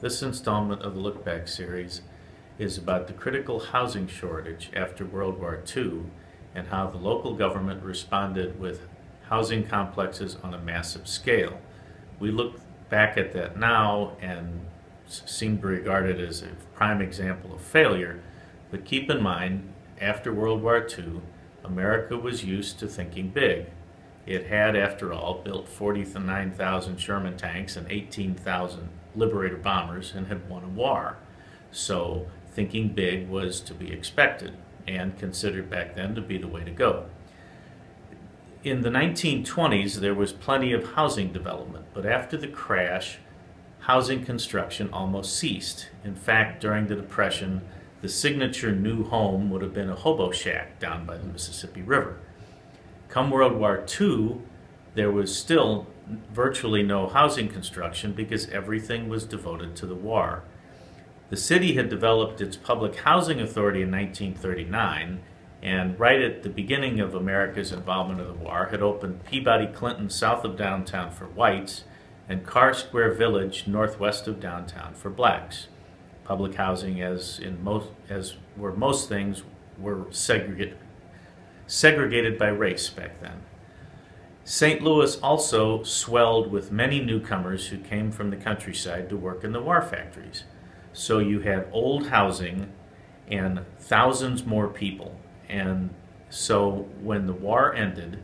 This installment of the Look Back series is about the critical housing shortage after World War II and how the local government responded with housing complexes on a massive scale. We look back at that now and seem to regard it as a prime example of failure, but keep in mind, after World War II, America was used to thinking big. It had, after all, built 49,000 Sherman tanks and 18,000 Liberator bombers and had won a war. So thinking big was to be expected and considered back then to be the way to go. In the 1920s, there was plenty of housing development, but after the crash, housing construction almost ceased. In fact, during the Depression, the signature new home would have been a hobo shack down by the Mississippi River. Come World War II, there was still virtually no housing construction because everything was devoted to the war. The city had developed its public housing authority in 1939, and right at the beginning of America's involvement in the war had opened Peabody Clinton south of downtown for whites and Carr Square Village northwest of downtown for blacks. Public housing, as were most things, were segregated by race back then. St. Louis also swelled with many newcomers who came from the countryside to work in the war factories. So you had old housing and thousands more people. And so when the war ended,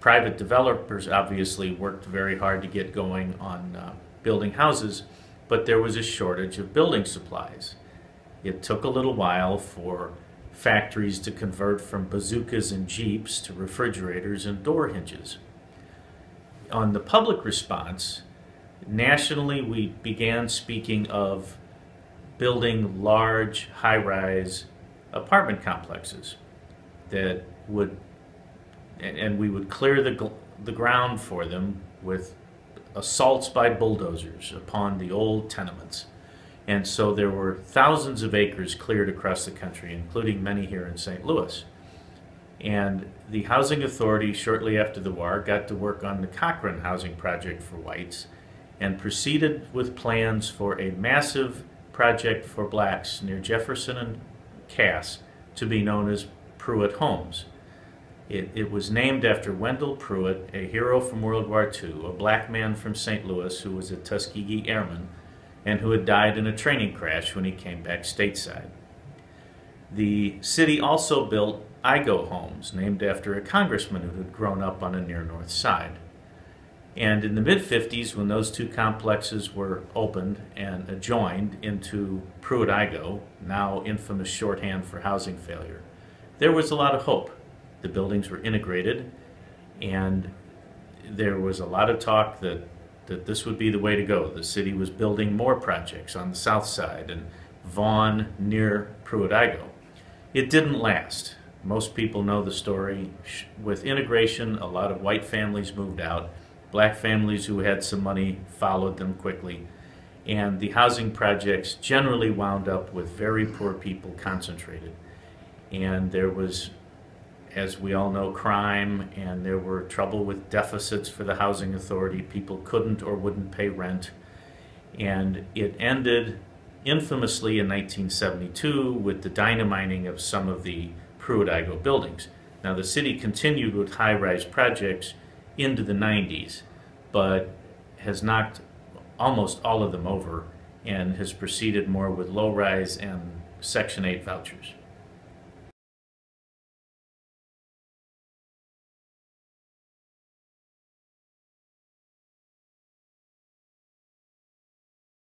private developers obviously worked very hard to get going on building houses, but there was a shortage of building supplies. It took a little while for factories to convert from bazookas and jeeps to refrigerators and door hinges. On the public response, nationally we began speaking of building large high-rise apartment complexes that would, and we would clear the ground for them with assaults by bulldozers upon the old tenements. And so there were thousands of acres cleared across the country, including many here in St. Louis. And the Housing Authority, shortly after the war, got to work on the Cochran Housing Project for whites and proceeded with plans for a massive project for blacks near Jefferson and Cass to be known as Pruitt Homes. It was named after Wendell Pruitt, a hero from World War II, a black man from St. Louis who was a Tuskegee Airman and who had died in a training crash when he came back stateside. The city also built Igo Homes, named after a congressman who had grown up on a near north side. And in the mid-50s, when those two complexes were opened and adjoined into Pruitt-Igo, now infamous shorthand for housing failure, there was a lot of hope. The buildings were integrated, and there was a lot of talk that this would be the way to go. The city was building more projects on the south side and Vaughan near Pruitt-Igo. It didn't last. Most people know the story. With integration, a lot of white families moved out. Black families who had some money followed them quickly. And the housing projects generally wound up with very poor people concentrated. And there was, as we all know, crime, and there were trouble with deficits for the housing authority. People couldn't or wouldn't pay rent. And it ended infamously in 1972 with the dynamiting of some of the Pruitt-Igo buildings. Now, the city continued with high-rise projects into the 90s, but has knocked almost all of them over and has proceeded more with low-rise and Section 8 vouchers.